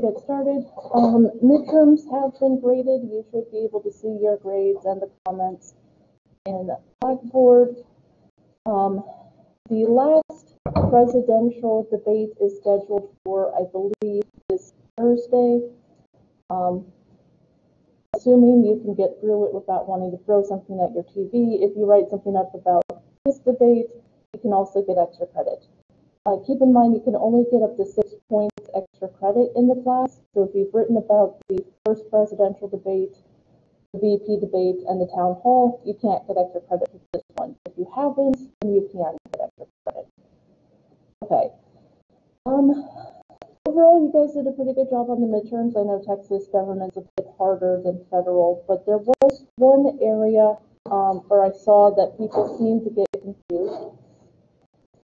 Get started. Midterms have been graded. You should be able to see your grades and the comments in Blackboard. The last presidential debate is scheduled for, I believe, this Thursday. Assuming you can get through it without wanting to throw something at your TV. If you write something up about this debate, you can also get extra credit. Keep in mind you can only get up to 6 points extra credit in the class. So if you've written about the first presidential debate, the VP debate, and the town hall, you can't get extra credit for this one. If you haven't, then you can get extra credit. Okay. Overall, you guys did a pretty good job on the midterms. I know Texas government's a bit harder than federal, but there was one area where I saw that people seemed to get confused.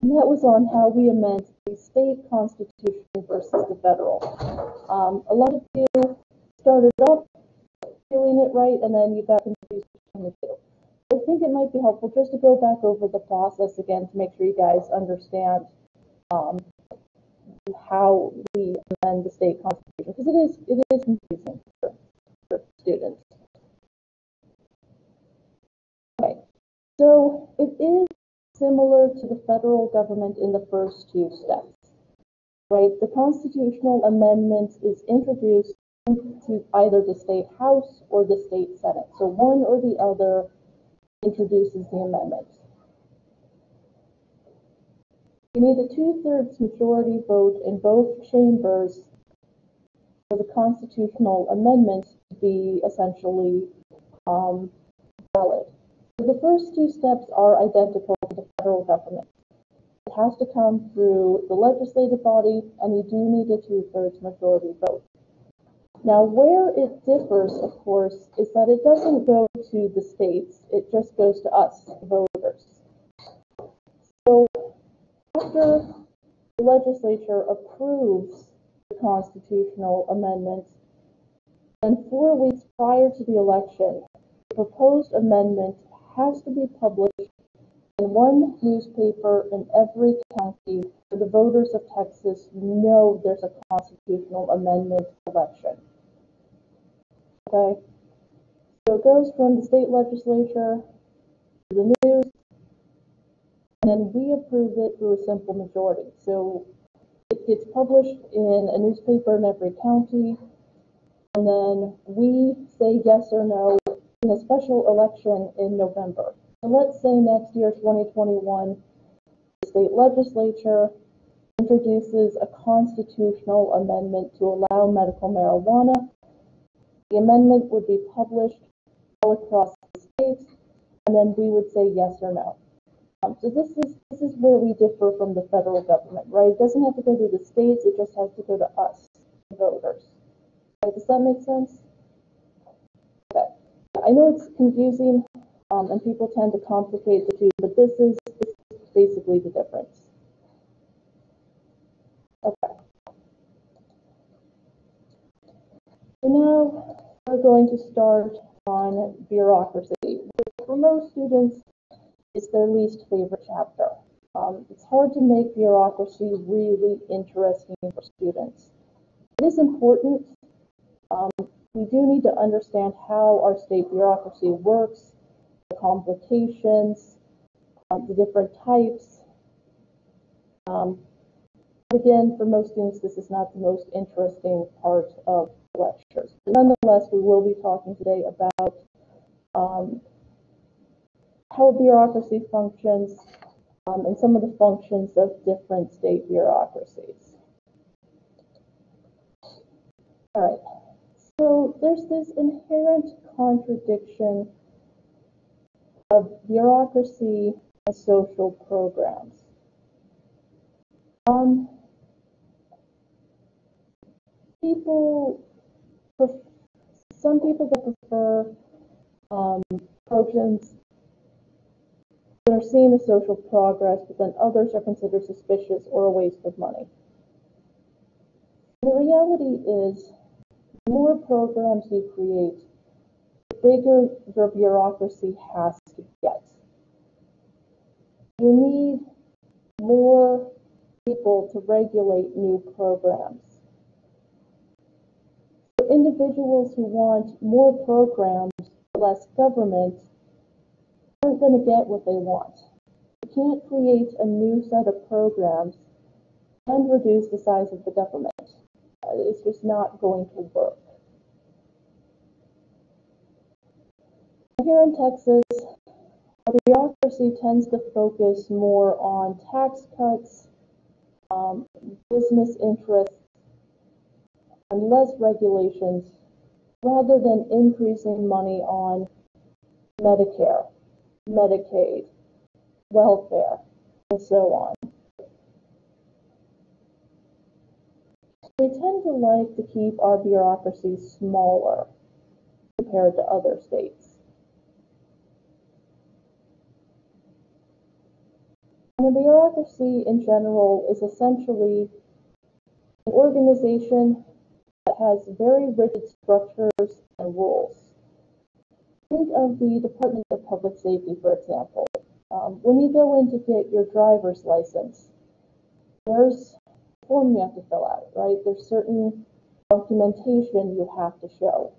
And that was on how we amend the state constitution versus the federal. A lot of you started off doing it right, and then you got confused between the two. I think it might be helpful just to go back over the process again to make sure you guys understand how we amend the state constitution, because it is confusing for students. Okay, so it is similar to the federal government in the first two steps, right? The constitutional amendment is introduced to either the state house or the state senate. So one or the other introduces the amendment. You need a 2/3 majority vote in both chambers for the constitutional amendment to be essentially valid. So the first two steps are identical to the federal government. It has to come through the legislative body, and you do need a 2/3 majority vote. Now, where it differs, of course, is that it doesn't go to the states, it just goes to us, the voters. So after the legislature approves the constitutional amendment, then 4 weeks prior to the election, the proposed amendment has to be published in one newspaper in every county so the voters of Texas know there's a constitutional amendment election. Okay? So it goes from the state legislature to the news, and then we approve it through a simple majority. So it gets published in a newspaper in every county, and then we say yes or no in a special election in November. So let's say next year, 2021, the state legislature introduces a constitutional amendment to allow medical marijuana. The amendment would be published all across the states, and then we would say yes or no. So this is where we differ from the federal government, right? It doesn't have to go to the states, it just has to go to us, the voters. Right, does that make sense? Okay. I know it's confusing, and people tend to complicate the two, but this is basically the difference. Okay. So now we're going to start on bureaucracy, which for most students is their least favorite chapter. It's hard to make bureaucracy really interesting for students. It is important. We do need to understand how our state bureaucracy works, the complications, the different types. Again, for most students, this is not the most interesting part of the lectures. But nonetheless, we will be talking today about how bureaucracy functions and some of the functions of different state bureaucracies. All right, so there's this inherent contradiction of bureaucracy and social programs. Some people that prefer programs that are seen as social progress, but then others are considered suspicious or a waste of money. The reality is, the more programs you create, the bigger your bureaucracy has to get. You need more people to regulate new programs. individuals who want more programs, less government, aren't going to get what they want. You can't create a new set of programs and reduce the size of the government. It's just not going to work. Here in Texas, our bureaucracy tends to focus more on tax cuts, business interests, and less regulations, rather than increasing money on Medicare, Medicaid, welfare, and so on. We tend to like to keep our bureaucracy smaller compared to other states. And the bureaucracy in general is essentially an organization that has very rigid structures and rules. Think of the Department of Public Safety, for example. When you go in to get your driver's license, there's a form you have to fill out, right? There's certain documentation you have to show.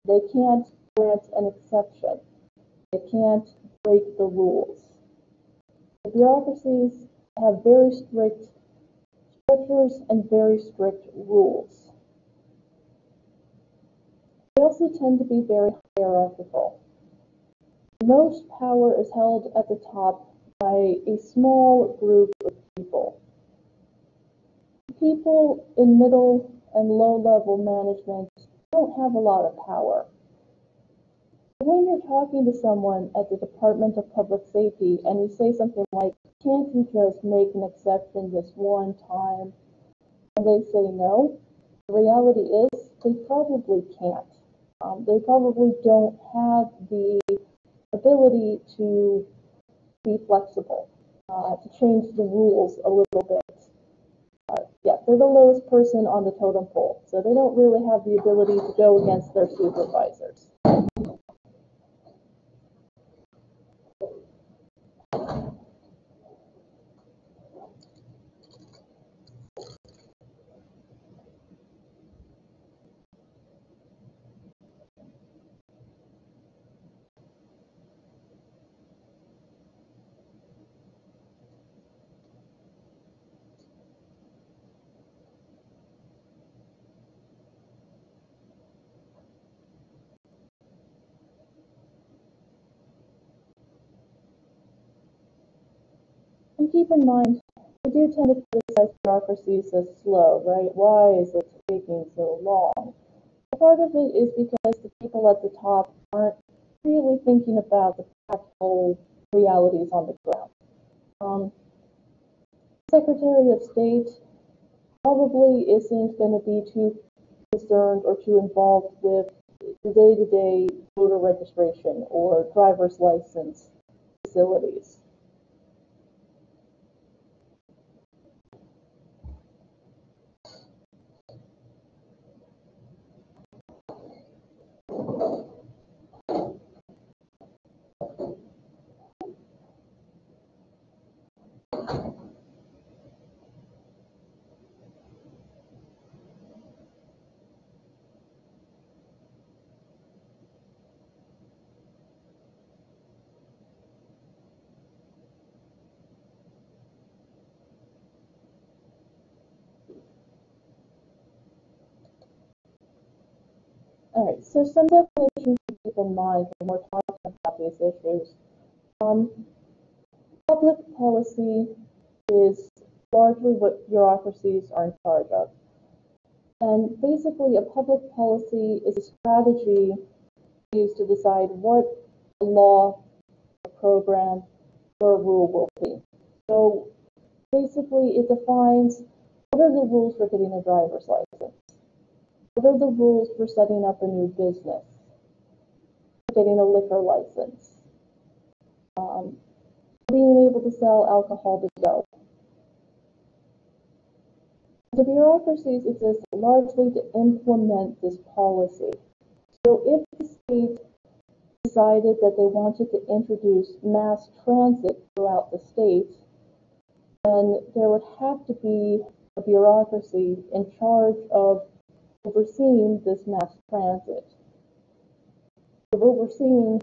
They can't grant an exception. They can't break the rules. The bureaucracies have very strict structures and very strict rules. They also tend to be very hierarchical. Most power is held at the top by a small group of people. People in middle and low-level management don't have a lot of power. When you're talking to someone at the Department of Public Safety and you say something like, "Can't you just make an exception this one time?" and they say no, the reality is they probably can't. They probably don't have the ability to be flexible, to change the rules a little bit. Yeah, they're the lowest person on the totem pole, so they don't really have the ability to go against their supervisors. And keep in mind, we do tend to criticize bureaucracies as slow, right? Why is it taking so long? Part of it is because the people at the top aren't really thinking about the practical realities on the ground. Secretary of State probably isn't going to be too concerned or too involved with the day-to-day voter registration or driver's license facilities. All right, so some definitions to keep in mind when we're talking about these issues. Public policy is largely what bureaucracies are in charge of. And basically, a public policy is a strategy used to decide what a law, a program, or a rule will be. So basically, it defines what are the rules for getting a driver's license? What are the rules for setting up a new business? Getting a liquor license? Being able to sell alcohol to go. The bureaucracies exist largely to implement this policy. So if the state decided that they wanted to introduce mass transit throughout the state, then there would have to be a bureaucracy in charge of overseeing this mass transit. They've overseen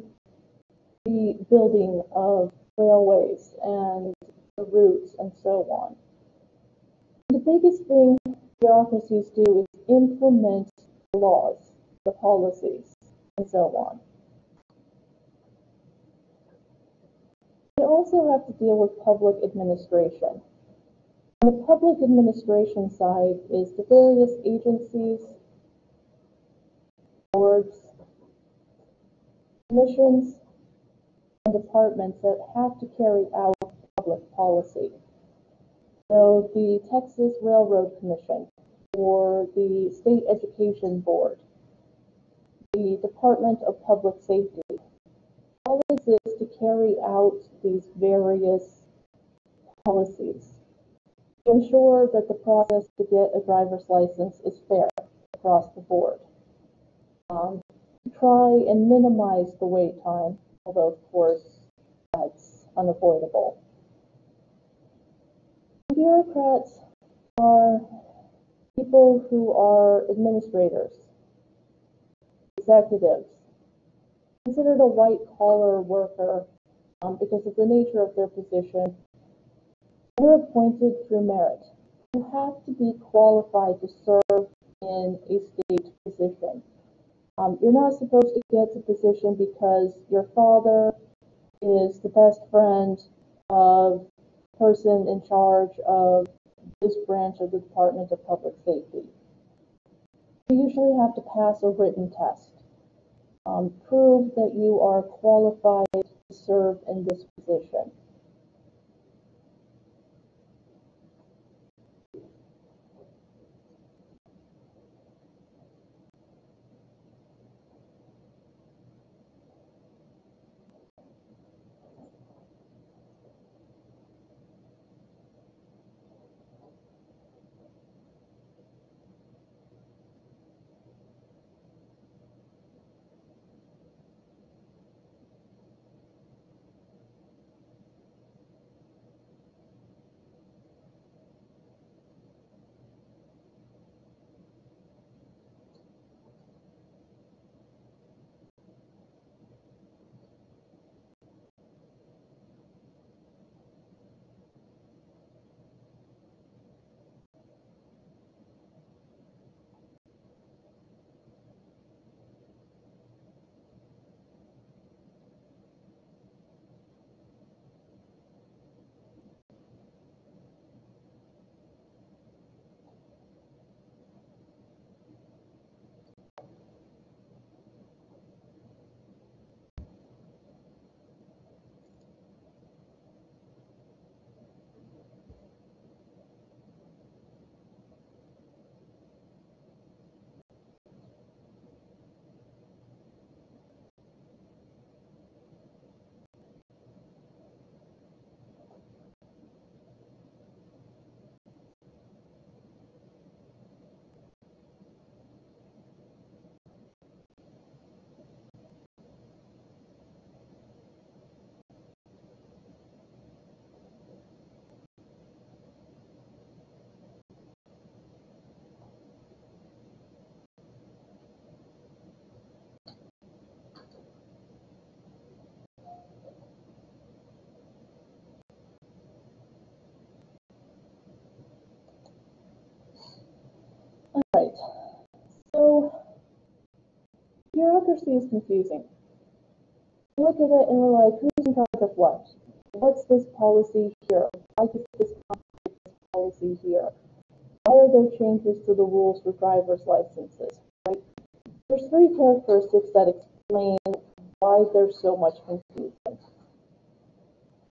the building of railways and the routes and so on. The biggest thing bureaucracies do is implement the laws, the policies, and so on. They also have to deal with public administration. On the public administration side is the various agencies, boards, commissions, and departments that have to carry out public policy. So the Texas Railroad Commission, or the State Education Board, the Department of Public Safety, all exist to carry out these various policies to ensure that the process to get a driver's license is fair across the board. Try and minimize the wait time, although of course that's unavoidable. Bureaucrats are people who are administrators, executives, considered a white-collar worker because of the nature of their position. They're appointed through merit. You have to be qualified to serve in a state position. You're not supposed to get the position because your father is the best friend of the person in charge of this branch of the Department of Public Safety. You usually have to pass a written test. Prove that you are qualified to serve in this position. Alright, so bureaucracy is confusing. We look at it and we're like, who's in charge of what? What's this policy here? Why does this policy here? Why are there changes to the rules for driver's licenses? Right? There's three characteristics that explain why there's so much confusion.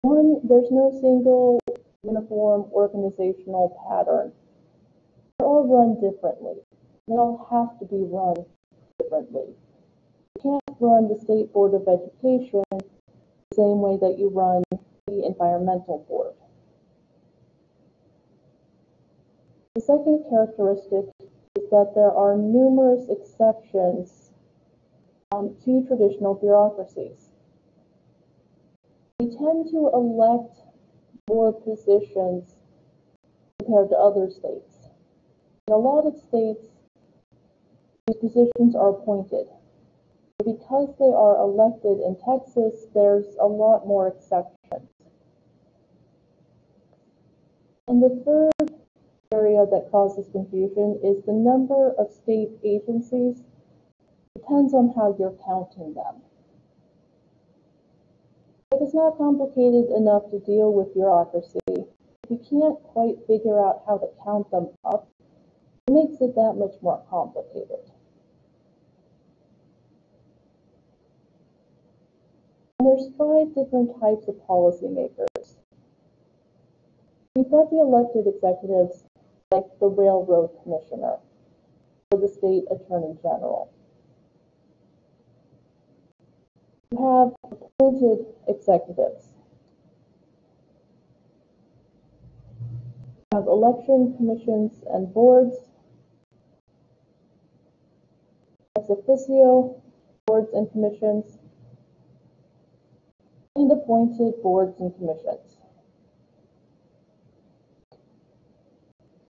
One, there's no single uniform organizational pattern. They're all run differently. They all have to be run differently. You can't run the State Board of Education the same way that you run the Environmental Board. The second characteristic is that there are numerous exceptions to traditional bureaucracies. They tend to elect more positions compared to other states. In a lot of states, these positions are appointed. Because they are elected in Texas, there's a lot more exceptions. And the third area that causes confusion is the number of state agencies. Depends on how you're counting them. If it's not complicated enough to deal with bureaucracy, if you can't quite figure out how to count them up, it makes it that much more complicated. And there's 5 different types of policymakers. You've got the elected executives, like the Railroad Commissioner or the State Attorney General. You have appointed executives. You have election commissions and boards, ex officio boards and commissions, and appointed boards and commissions.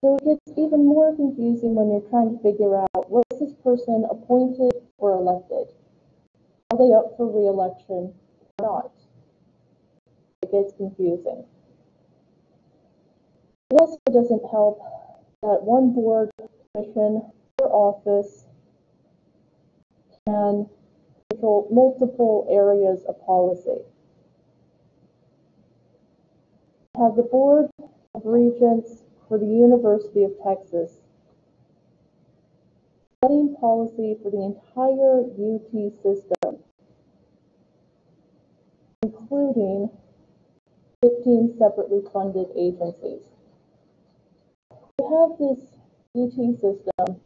So it gets even more confusing when you're trying to figure out, was this person appointed or elected? Are they up for re-election or not? It gets confusing. It also doesn't help that one board, commission, or office can control multiple areas of policy. You have the Board of Regents for the University of Texas, setting policy for the entire UT system, including 15 separately funded agencies. We have this UT system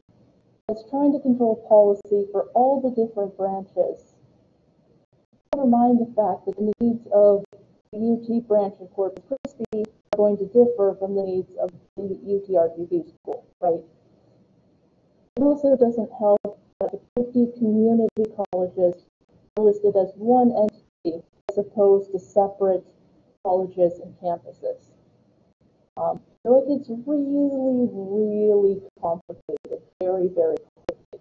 that's trying to control policy for all the different branches. Never mind the fact that the needs of the UT branch of Corpus Christi are going to differ from the needs of the UTRGV school, right? It also doesn't help that the 50 community colleges are listed as one entity as opposed to separate colleges and campuses. So it gets really, really complicated, very, very quickly.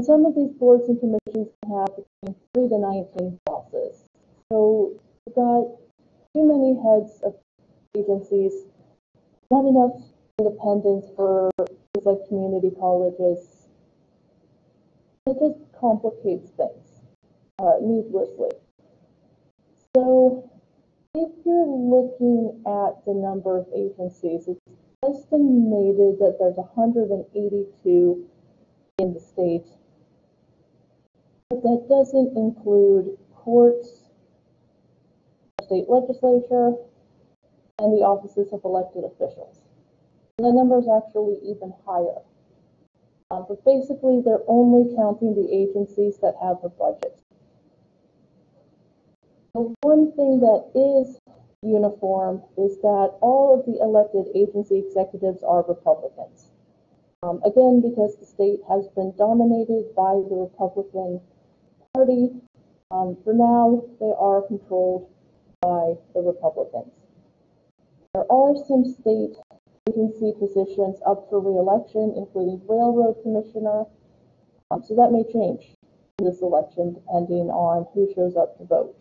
Some of these boards and commissions can have between 3 to 19 bosses. So you've got too many heads of agencies, not enough independence for things like community colleges. It just complicates things needlessly. So if you're looking at the number of agencies, it's estimated that there's 182 in the state. But that doesn't include courts, state legislature, and the offices of elected officials. And the number is actually even higher. But basically, they're only counting the agencies that have a budget. The one thing that is uniform is that all of the elected agency executives are Republicans. Again, because the state has been dominated by the Republican Party, for now, they are controlled by the Republicans. There are some state agency positions up for re-election, including Railroad Commissioner, so that may change in this election depending on who shows up to vote.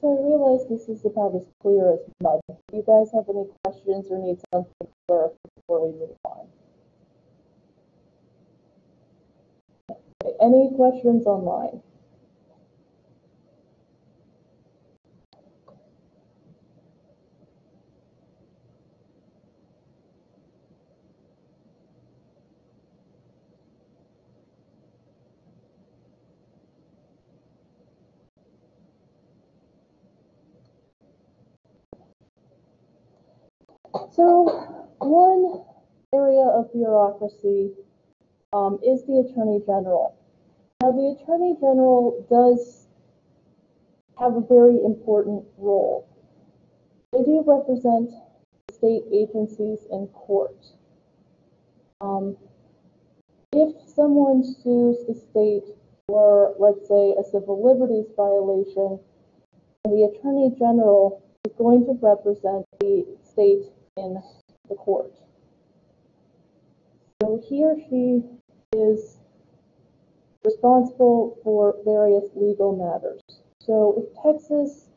So I realize this is about as clear as mud. Do you guys have any questions or need something clear before we move on? Okay, any questions online? So one area of bureaucracy is the Attorney General. Now the Attorney General does have a very important role. They do represent state agencies in court. If someone sues the state for, let's say, a civil liberties violation, the Attorney General is going to represent the state in the court. So he or she is responsible for various legal matters. So if Texas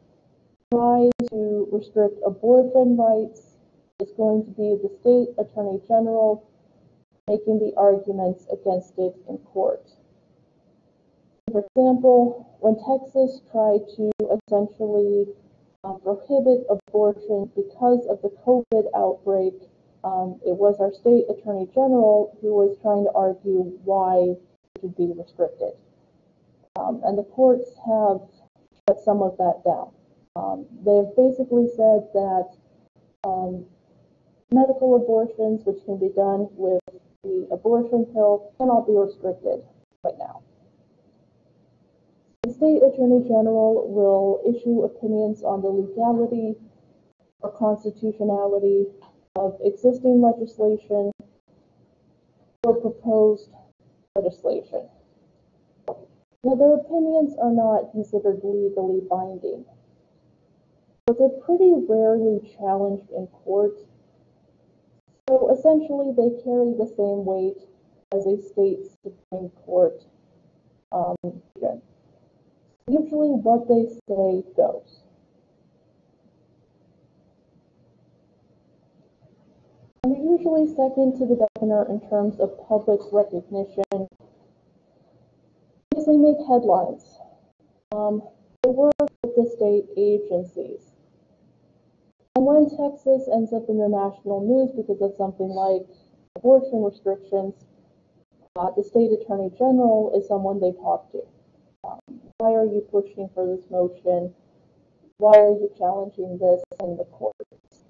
tries to restrict abortion rights, it's going to be the state Attorney General making the arguments against it in court. For example, when Texas tried to essentially prohibit abortion because of the COVID outbreak, it was our state Attorney General who was trying to argue why it should be restricted. And the courts have shut some of that down. They've basically said that medical abortions, which can be done with the abortion pill, cannot be restricted right now. The state Attorney General will issue opinions on the legality or constitutionality of existing legislation or proposed legislation. Now, their opinions are not considered legally binding, but they're pretty rarely challenged in court. So essentially, they carry the same weight as a state Supreme Court decision. Usually what they say goes. And they're usually second to the governor in terms of public recognition because they make headlines. They work with the state agencies. And when Texas ends up in the national news because of something like abortion restrictions, the state Attorney General is someone they talk to. Why are you pushing for this motion? Why are you challenging this in the courts?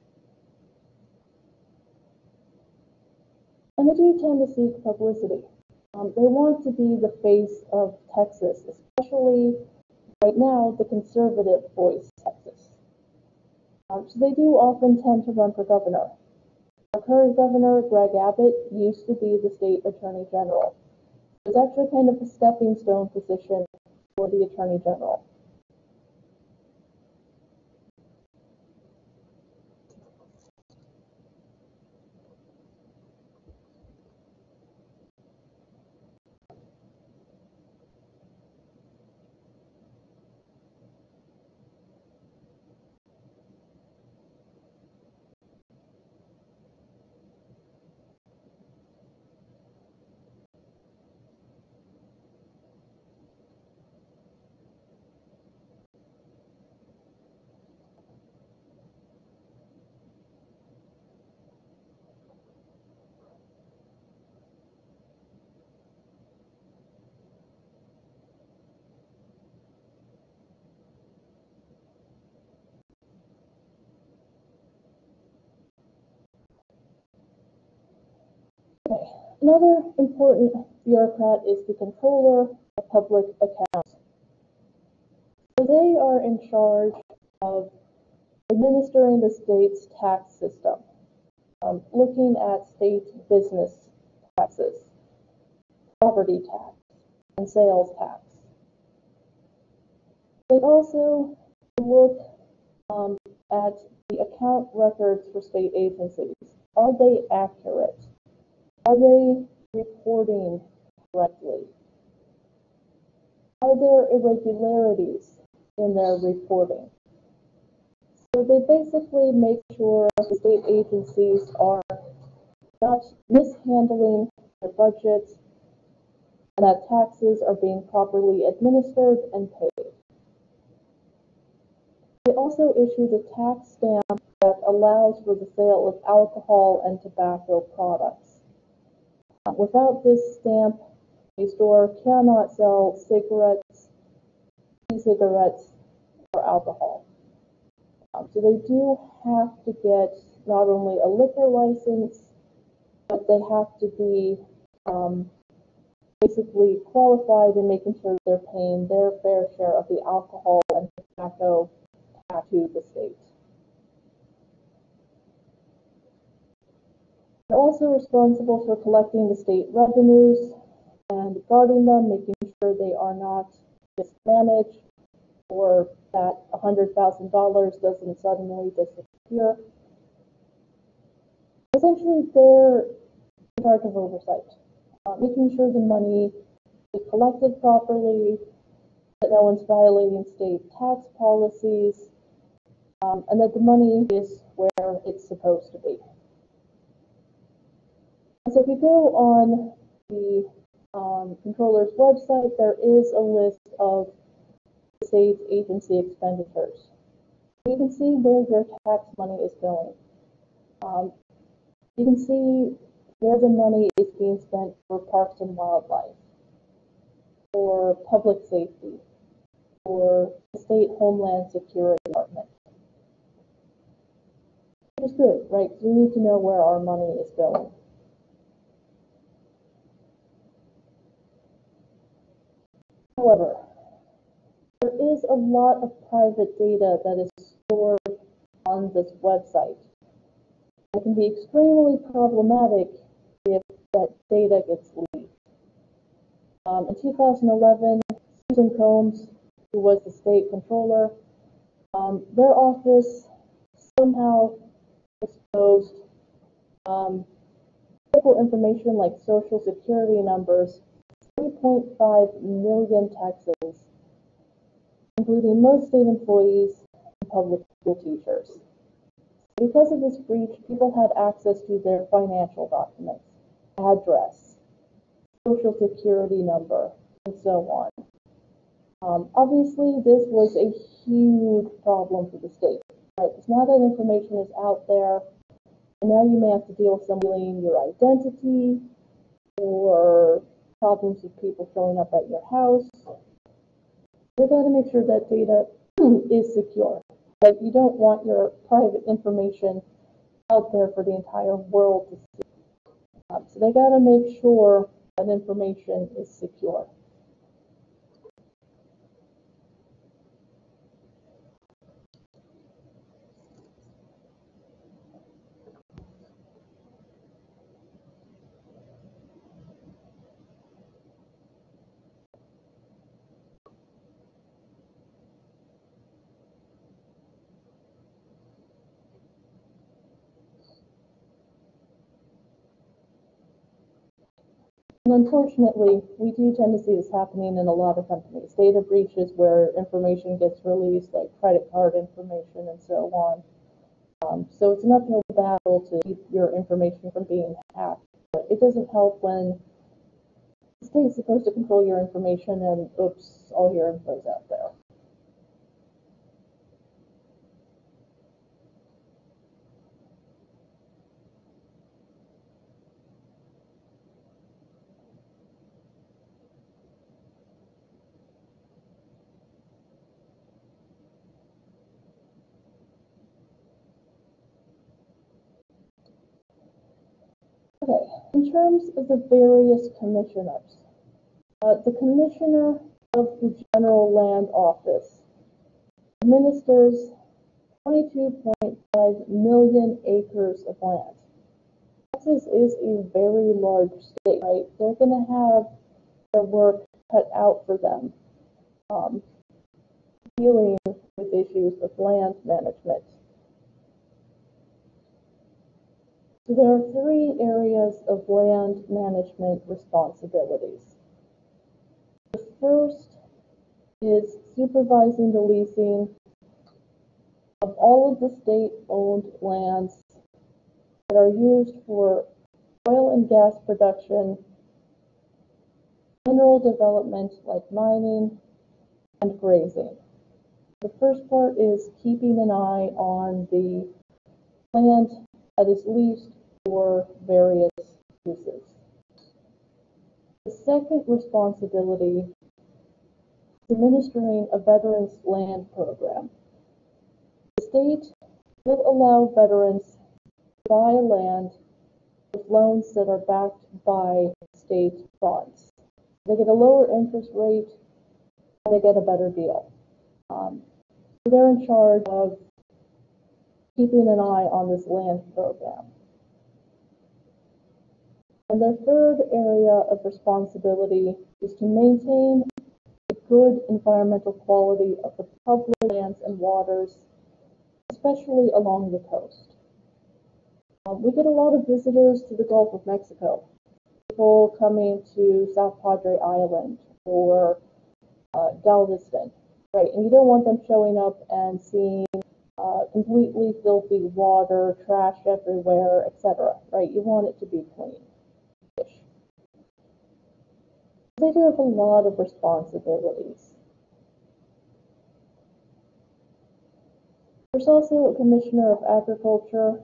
And they do tend to seek publicity. They want to be the face of Texas, especially right now, the conservative voice Texas. So they do often tend to run for governor. Our current governor, Greg Abbott, used to be the state Attorney General. It was actually kind of a stepping stone position for the Attorney General. Okay. Another important bureaucrat is the controller of public accounts. So they are in charge of administering the state's tax system, looking at state business taxes, property tax, and sales tax. They also look at the account records for state agencies. Are they accurate? Are they reporting correctly? Are there irregularities in their reporting? So they basically make sure the state agencies are not mishandling their budgets and that taxes are being properly administered and paid. They also issued a tax stamp that allows for the sale of alcohol and tobacco products. Without this stamp, a store cannot sell cigarettes, e-cigarettes, or alcohol. So they do have to get not only a liquor license, but they have to be basically qualified in making sure they're paying their fair share of the alcohol and tobacco tax to the state. They're also responsible for collecting the state revenues and guarding them, making sure they are not mismanaged or that $100,000 doesn't suddenly disappear. Essentially, they're in charge of oversight, making sure the money is collected properly, that no one's violating state tax policies, and that the money is where it's supposed to be. So if you go on the controller's website, there is a list of the state's agency expenditures. You can see where your tax money is going. You can see where the money is being spent for parks and wildlife, for public safety, for the state Homeland Security Department. Which is good, right? Because we need to know where our money is going. However, there is a lot of private data that is stored on this website. It can be extremely problematic if that data gets leaked. In 2011, Susan Combs, who was the state controller, their office somehow exposed critical information like social security numbers, 3.5 million Texans, including most state employees and public school teachers. Because of this breach, people had access to their financial documents, address, social security number, and so on. Obviously, this was a huge problem for the state, right? Because now that information is out there, and now you may have to deal with somebody stealing your identity or problems with people showing up at your house. They got to make sure that data is secure. But you don't want your private information out there for the entire world to see. So they got to make sure that information is secure. And unfortunately, we do tend to see this happening in a lot of companies. Data breaches where information gets released, like credit card information and so on. So it's an uphill battle to keep your information from being hacked. But it doesn't help when the state's supposed to control your information and oops, all your info's out there. Okay, in terms of the various commissioners, the commissioner of the General Land Office administers 22.5 million acres of land. Texas is a very large state, right? They're going to have their work cut out for them, dealing with issues of land management. So there are three areas of land management responsibilities. The first is supervising the leasing of all of the state-owned lands that are used for oil and gas production, mineral development like mining, and grazing. The first part is keeping an eye on the land that is leased for various uses. The second responsibility is administering a veterans land program. The state will allow veterans to buy land with loans that are backed by state bonds. They get a lower interest rate, and they get a better deal. They're in charge of keeping an eye on this land program. And their third area of responsibility is to maintain the good environmental quality of the public lands and waters, especially along the coast. We get a lot of visitors to the Gulf of Mexico, people coming to South Padre Island or Galveston, right? And you don't want them showing up and seeing completely filthy water, trash everywhere, etc., right? You want it to be clean. They do have a lot of responsibilities. There's also a Commissioner of Agriculture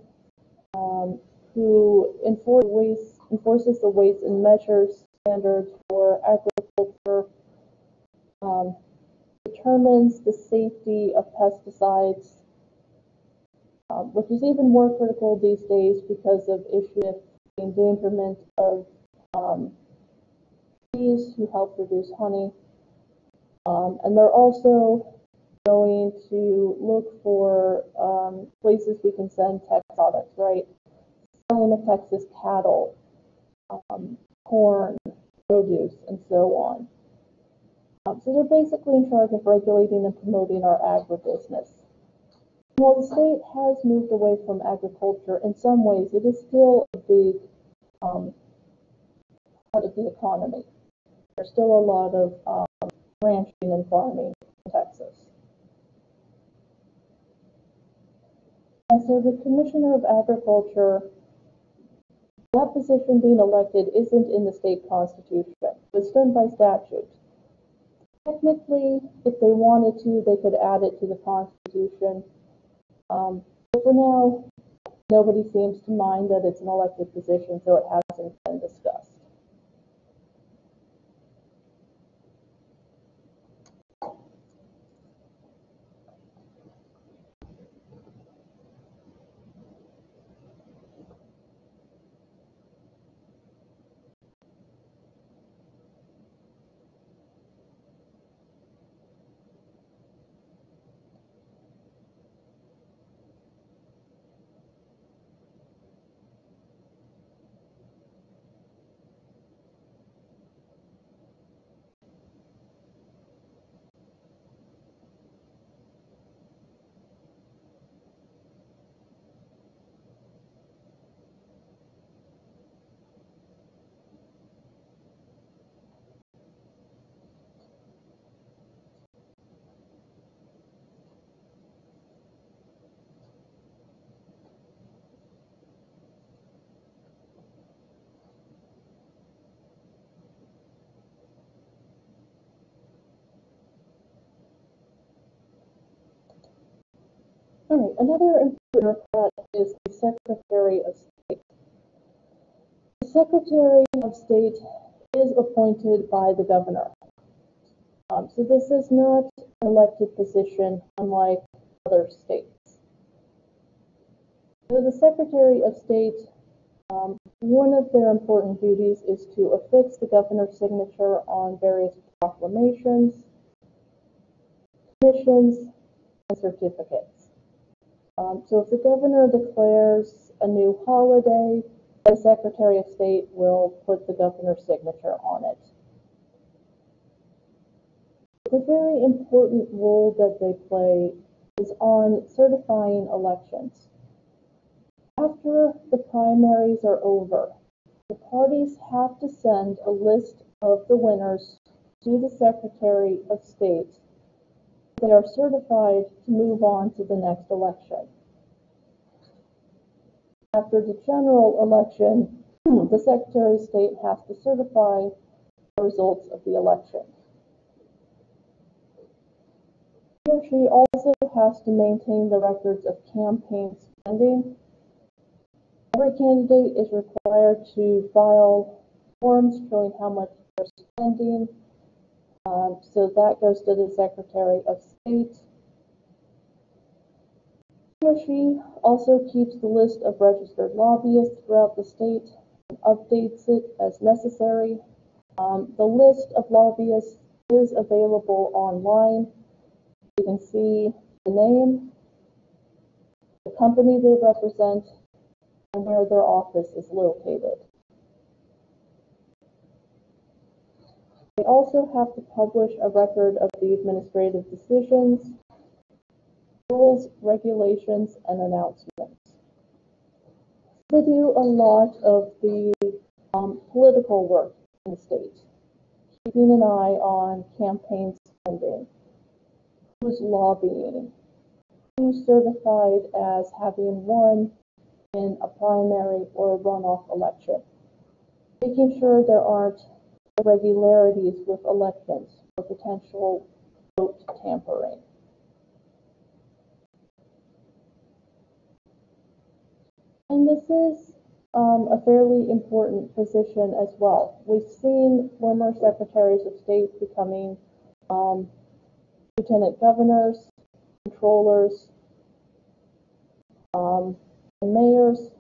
who enforces the weights and measures standards for agriculture, determines the safety of pesticides, which is even more critical these days because of issues with the endangerment of bees who help produce honey. And they're also going to look for places we can send Tex products, right? Selling of Texas cattle, corn, produce, and so on. So they're basically in charge of regulating and promoting our agribusiness. While the state has moved away from agriculture, in some ways it is still a big part of the economy. There's still a lot of ranching and farming in Texas. And so the Commissioner of Agriculture, that position being elected isn't in the state constitution. It's done by statute. Technically, if they wanted to, they could add it to the Constitution. But for now, nobody seems to mind that it's an elected position, so it hasn't been discussed. All right, another important part is the Secretary of State. The Secretary of State is appointed by the governor. So this is not an elected position, unlike other states. So the Secretary of State, one of their important duties is to affix the governor's signature on various proclamations, commissions, and certificates. So if the governor declares a new holiday, the Secretary of State will put the governor's signature on it. The very important role that they play is on certifying elections. After the primaries are over, the parties have to send a list of the winners to the Secretary of State they are certified to move on to the next election. After the general election, the Secretary of State has to certify the results of the election. He or she also has to maintain the records of campaign spending. Every candidate is required to file forms showing how much they're spending. So that goes to the Secretary of State. He or she also keeps the list of registered lobbyists throughout the state and updates it as necessary. The list of lobbyists is available online. You can see the name, the company they represent, and where their office is located. They also have to publish a record of the administrative decisions, rules, regulations, and announcements. They do a lot of the political work in the state, keeping an eye on campaign spending, who's lobbying, who's certified as having won in a primary or a runoff election, making sure there aren't irregularities with elections or potential vote tampering. And this is a fairly important position as well. We've seen former secretaries of state becoming lieutenant governors, controllers, and mayors.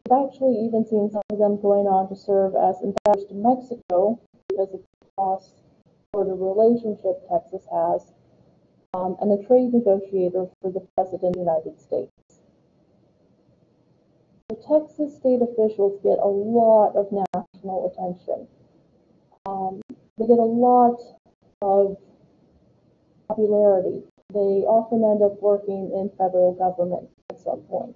We've actually even seen some of them going on to serve as ambassadors to Mexico because of the cross-border relationship Texas has, and a trade negotiator for the President of the United States. The Texas state officials get a lot of national attention. They get a lot of popularity. They often end up working in federal government at some point.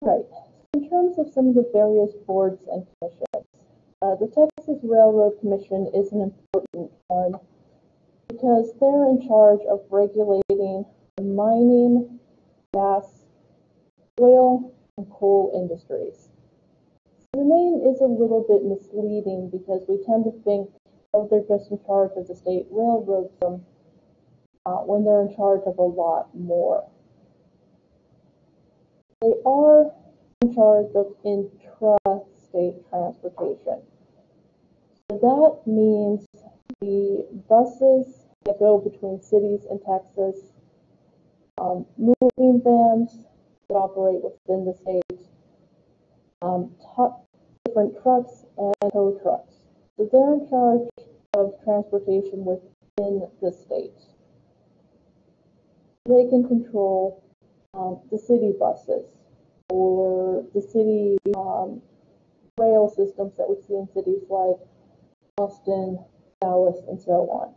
Right. In terms of some of the various boards and commissions, the Texas Railroad Commission is an important one because they're in charge of regulating the mining, gas, oil, and coal industries. So the name is a little bit misleading because we tend to think, oh, they're just in charge of the state railroad system when they're in charge of a lot more. They are in charge of intra-state transportation. So that means the buses that go between cities in Texas, moving vans that operate within the state, different trucks and tow trucks. So they're in charge of transportation within the state. They can control the city buses or the city rail systems that we see in cities like Austin, Dallas, and so on.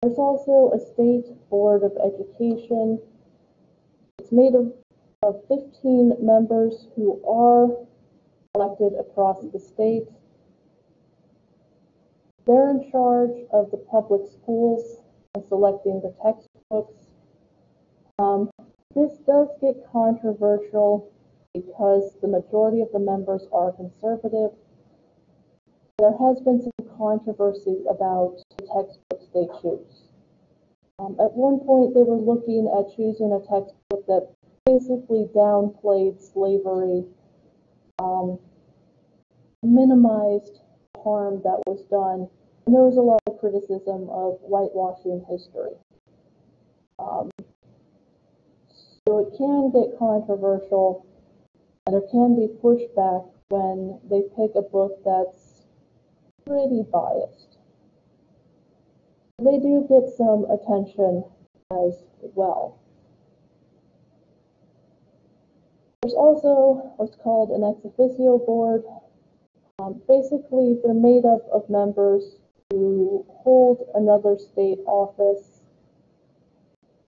There's also a state board of education. It's made of 15 members who are elected across the state. They're in charge of the public schools and selecting the textbooks, This does get controversial because the majority of the members are conservative. There has been some controversy about the textbooks they choose. At one point, they were looking at choosing a textbook that basically downplayed slavery, minimized harm that was done, and there was a lot of criticism of whitewashing history. So it can get controversial, and there can be pushback when they pick a book that's pretty biased. They do get some attention as well. There's also what's called an ex officio board. Basically, they're made up of members who hold another state office.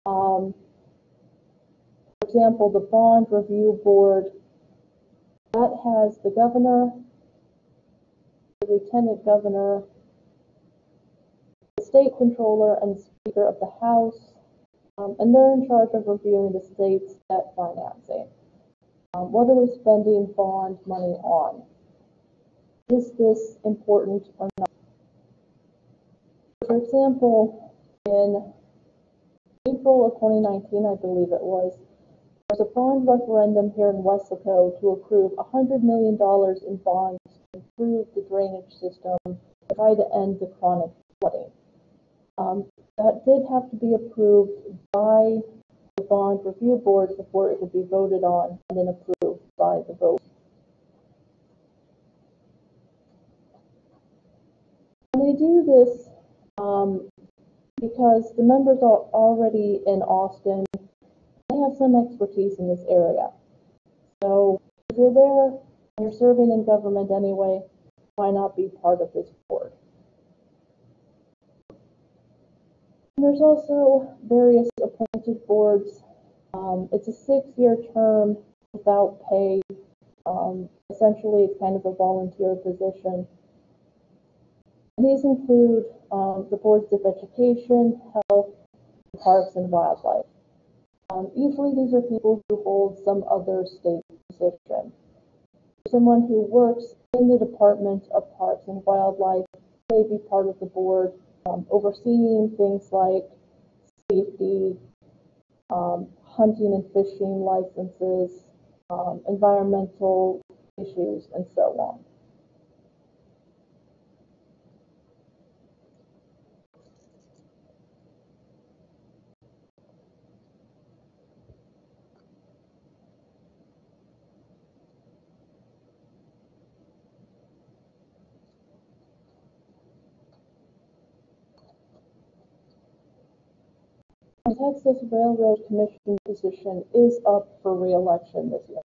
For example, the Bond Review Board, that has the governor, the lieutenant governor, the state controller, and the speaker of the House, and they're in charge of reviewing the state's debt financing. What are we spending bond money on? Is this important or not? For example, in April of 2019, I believe it was, there was a bond referendum here in Weslaco to approve $100 million in bonds to improve the drainage system and try to end the chronic flooding. That did have to be approved by the Bond Review Board before it could be voted on and then approved by the vote. And they do this because the members are already in Austin. They have some expertise in this area. So if you're there and you're serving in government anyway, why not be part of this board? And there's also various appointed boards. It's a 6-year term without pay. Essentially, it's kind of a volunteer position. These include the boards of education, health, parks, and wildlife. Usually, these are people who hold some other state position. Someone who works in the Department of Parks and Wildlife may be part of the board, overseeing things like safety, hunting and fishing licenses, environmental issues, and so on. The Texas Railroad Commission position is up for re-election this year.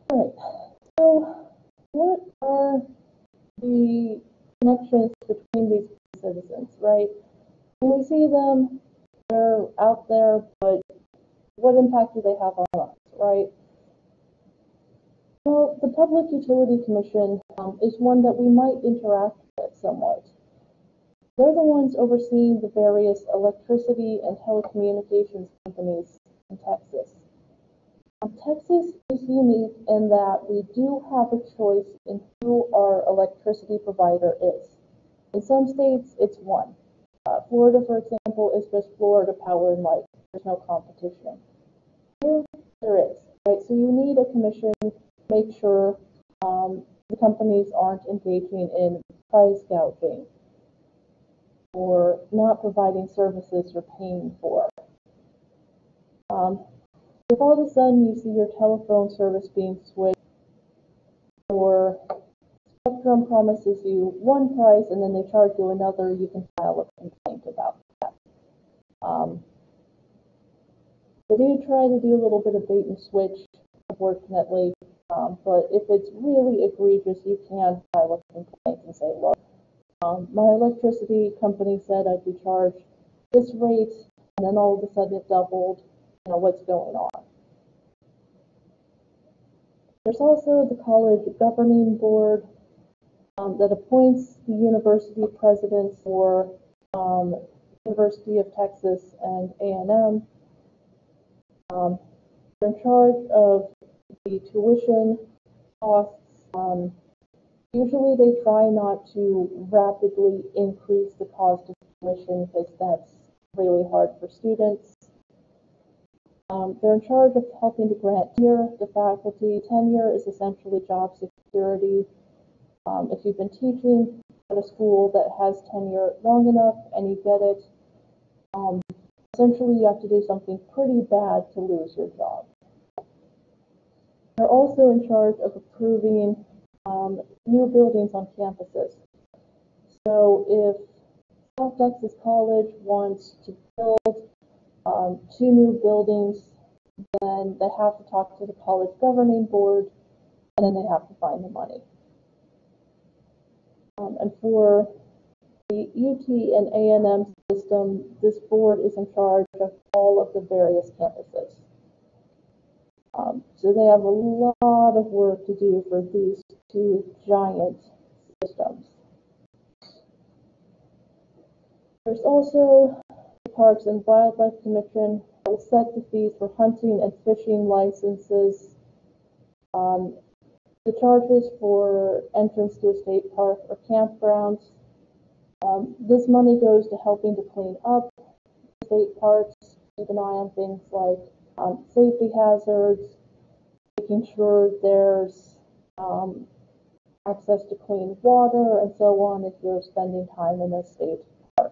All right. So, what are the connections between these citizens, right? When we see them, they're out there, but what impact do they have on us, right? Well, the Public Utility Commission is one that we might interact with somewhat. They're the ones overseeing the various electricity and telecommunications companies in Texas. Texas is unique in that we do have a choice in who our electricity provider is. In some states, it's one. Florida, for example, is just Florida Power and Light. There's no competition. Here, there is, right? So you need a commission to make sure the companies aren't engaging in price gouging or not providing services you're paying for. If all of a sudden you see your telephone service being switched, or Spectrum promises you one price and then they charge you another, you can file a complaint about that. They do try to do a little bit of bait and switch, unfortunately, but if it's really egregious, you can file a complaint and say, look, my electricity company said I'd be charged this rate, and then all of a sudden it doubled. What's going on? There's also the college governing board that appoints the university presidents for University of Texas and A&M. They're in charge of the tuition costs. Usually they try not to rapidly increase the cost of tuition because that's really hard for students. They're in charge of helping to grant tenure to faculty. Tenure is essentially job security. If you've been teaching at a school that has tenure long enough and you get it, essentially you have to do something pretty bad to lose your job. They're also in charge of approving new buildings on campuses. So if South Texas College wants to build 2 new buildings, then they have to talk to the college governing board, and then they have to find the money. And for the UT and A&M system, this board is in charge of all of the various campuses. So they have a lot of work to do for these 2 giant systems. There's also the Parks and Wildlife Commission that will set the fees for hunting and fishing licenses, the charges for entrance to a state park or campgrounds. This money goes to helping to clean up state parks, keep an eye on things like safety hazards, making sure there's access to clean water, and so on if you're spending time in a state park.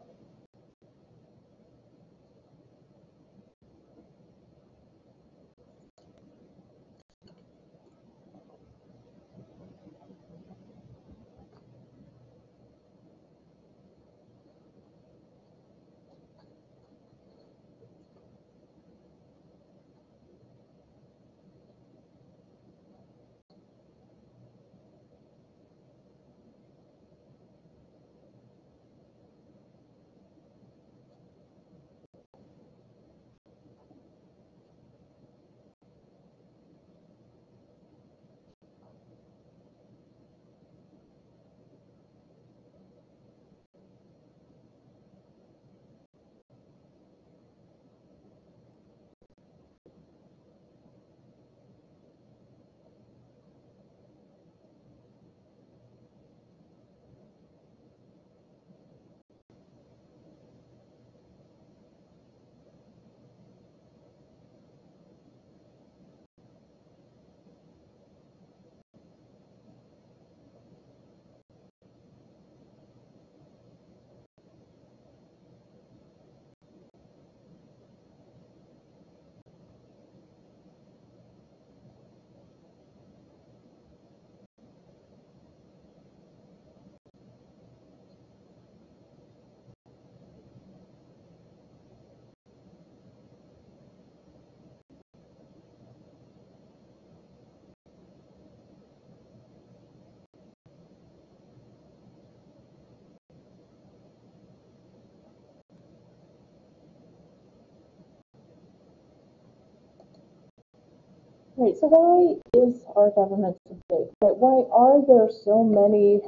Right, so why is our government so big? Right, why are there so many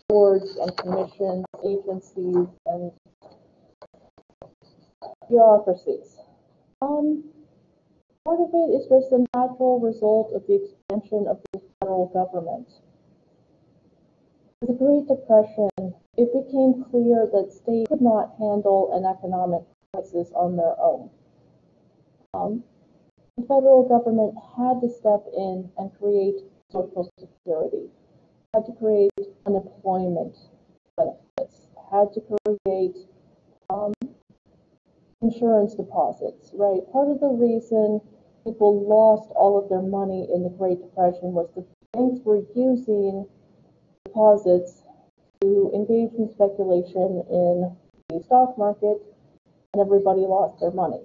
boards and commissions, agencies, and bureaucracies? Part of it is just a natural result of the expansion of the federal government. With the Great Depression, it became clear that states could not handle an economic crisis on their own. The federal government had to step in and create Social Security, had to create unemployment benefits, had to create insurance deposits, right? Part of the reason people lost all of their money in the Great Depression was the banks were using deposits to engage in speculation in the stock market, and everybody lost their money.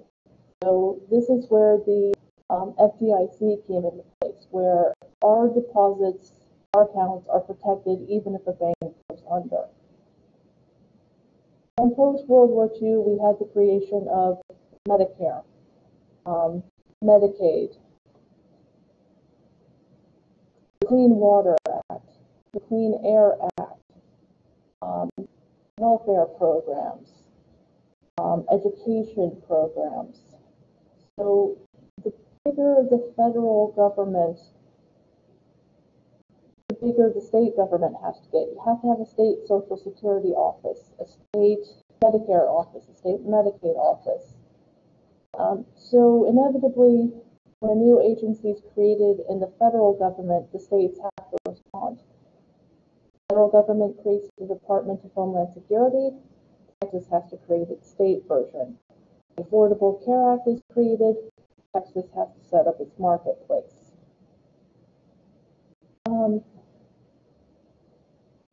So this is where the FDIC came into place, where our deposits, our accounts are protected even if a bank goes under. And post-World War II, we had the creation of Medicare, Medicaid, the Clean Water Act, the Clean Air Act, welfare programs, education programs. So the bigger the federal government, the bigger the state government has to get. You have to have a state Social Security office, a state Medicare office, a state Medicaid office. So inevitably, when a new agency is created in the federal government, the states have to respond. The federal government creates the Department of Homeland Security. Texas has to create its state version. The Affordable Care Act is created. Texas has to set up its marketplace.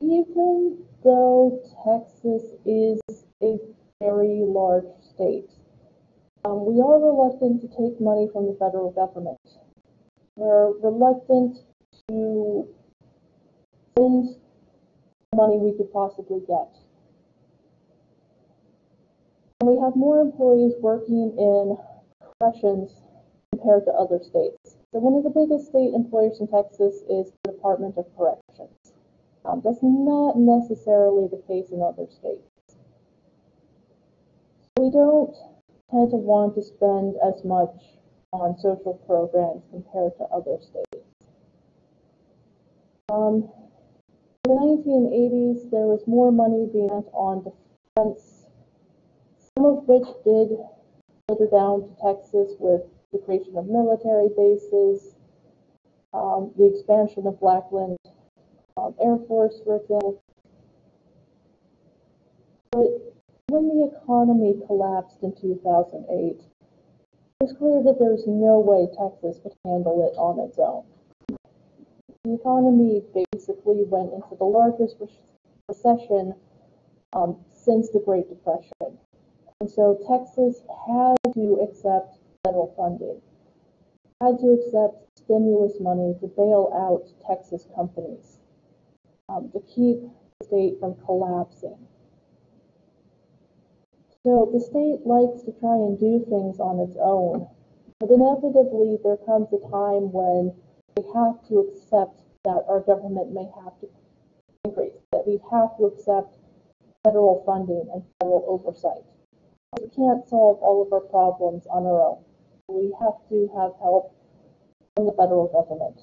Even though Texas is a very large state, we are reluctant to take money from the federal government. We're reluctant to spend the money we could possibly get. And we have more employees working in corrections compared to other states. So one of the biggest state employers in Texas is the Department of Corrections. That's not necessarily the case in other states. We don't tend to want to spend as much on social programs compared to other states. In the 1980s, there was more money being spent on defense, some of which did filter down to Texas with the creation of military bases, the expansion of Blackland Air Force, for example. But when the economy collapsed in 2008, it was clear that there was no way Texas could handle it on its own. The economy basically went into the largest recession since the Great Depression. And so Texas had to accept federal funding, had to accept stimulus money to bail out Texas companies, to keep the state from collapsing. So the state likes to try and do things on its own, but inevitably there comes a time when we have to accept that our government may have to increase, that we have to accept federal funding and federal oversight. We can't solve all of our problems on our own. We have to have help from the federal government.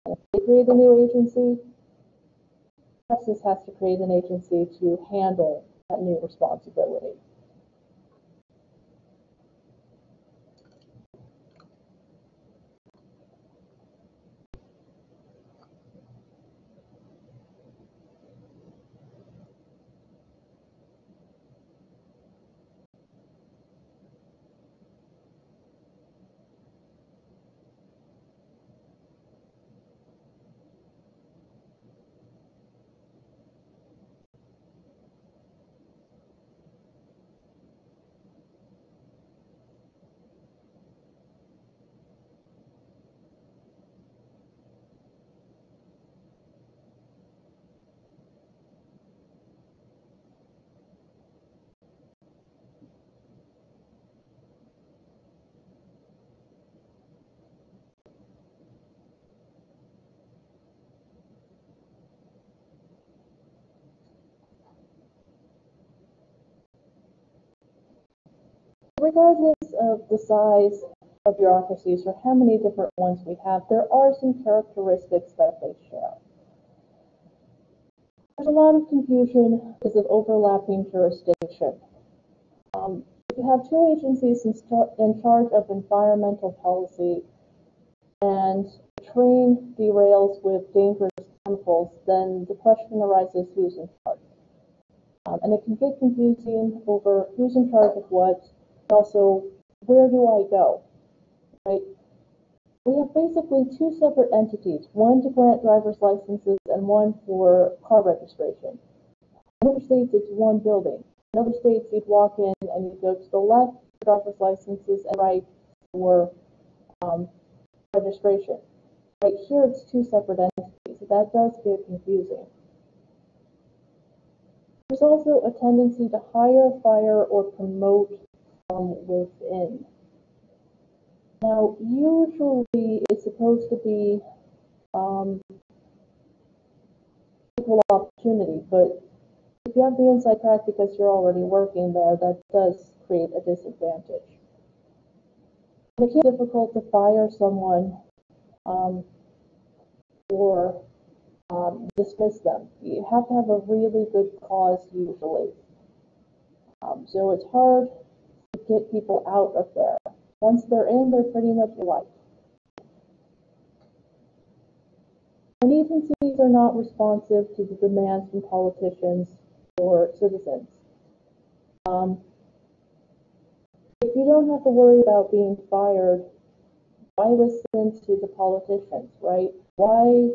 And if they create a new agency, Texas has to create an agency to handle that new responsibility. regardless of the size of bureaucracies or how many different ones we have, there are some characteristics that they share. There's a lot of confusion because of overlapping jurisdiction. If you have two agencies in charge of environmental policy and a train derails with dangerous chemicals, then the question arises who's in charge. And it can get confusing over who's in charge of what, and also where do I go, right? We have basically two separate entities, one to grant driver's licenses and one for car registration. In other states, it's one building. In other states, you'd walk in and you'd go to the left for driver's licenses and right for registration. Right here, it's two separate entities, so that does get confusing. There's also a tendency to hire, fire, or promote from within. Now, usually it's supposed to be equal opportunity, but if you have the inside track because you're already working there, that does create a disadvantage. It can be difficult to fire someone or dismiss them. You have to have a really good cause usually. So it's hard to get people out of there. Once they're in, they're pretty much life. And agencies are not responsive to the demands from politicians or citizens. If you don't have to worry about being fired, why listen to the politicians, right? Why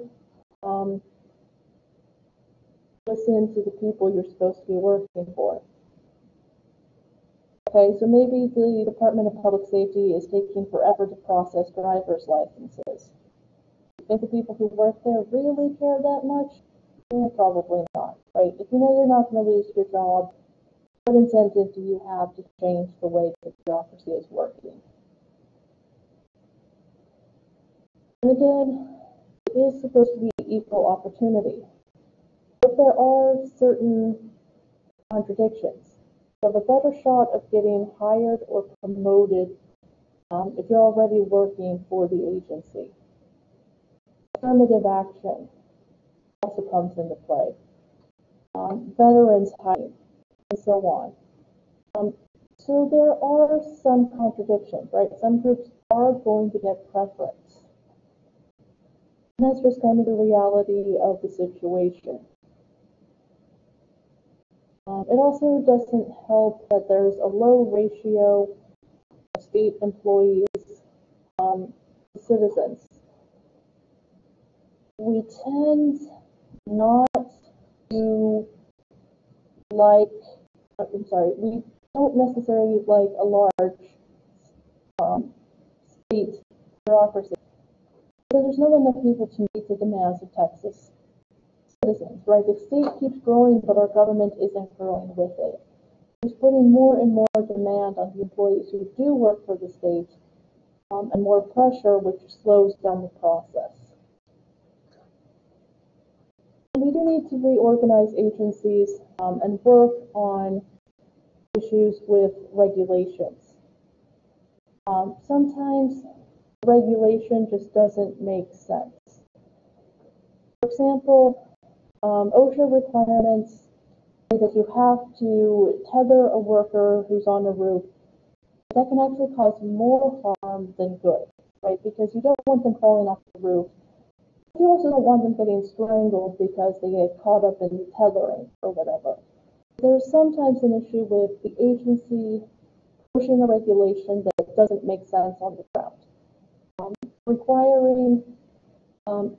listen to the people you're supposed to be working for? Okay, so maybe the Department of Public Safety is taking forever to process driver's licenses. You think the people who work there really care that much? Probably not, right? If you know you're not going to lose your job, what incentive do you have to change the way the bureaucracy is working? And again, it is supposed to be equal opportunity. But there are certain contradictions. You have a better shot of getting hired or promoted if you're already working for the agency. Affirmative action also comes into play. Veterans hiring, and so on. So there are some contradictions, right? Some groups are going to get preference. And that's just kind of the reality of the situation. It also doesn't help that there's a low ratio of state employees to citizens. We tend not to we don't necessarily like a large state bureaucracy. So there's not enough people to meet the demands of Texas citizens, right? The state keeps growing, but our government isn't growing with it. It's putting more and more demand on the employees who do work for the state, and more pressure, which slows down the process. And we do need to reorganize agencies and work on issues with regulations. Sometimes regulation just doesn't make sense. For example, OSHA requirements say that you have to tether a worker who's on a roof. That can actually cause more harm than good, right? Because you don't want them falling off the roof. You also don't want them getting strangled because they get caught up in tethering or whatever. There's sometimes an issue with the agency pushing a regulation that doesn't make sense on the ground. Requiring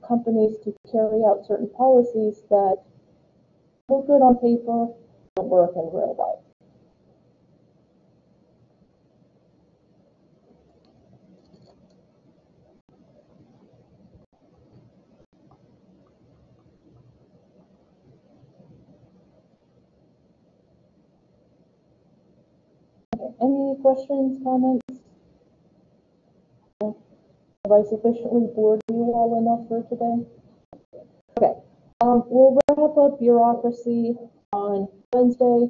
companies to carry out certain policies that look good on paper, don't work in real life. Okay, any questions, comments? Have I sufficiently bored you all enough for today? Okay, we'll wrap up bureaucracy on Wednesday.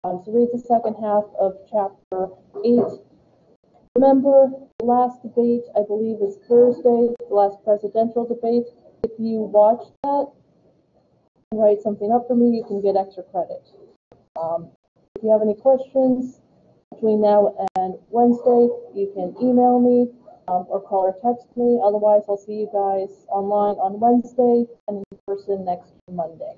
So read the second half of chapter 8. Remember, the last debate, I believe, is Thursday, the last presidential debate. If you watch that and write something up for me, you can get extra credit. If you have any questions between now and Wednesday, you can email me or call or text me. Otherwise, I'll see you guys online on Wednesday and in person next Monday.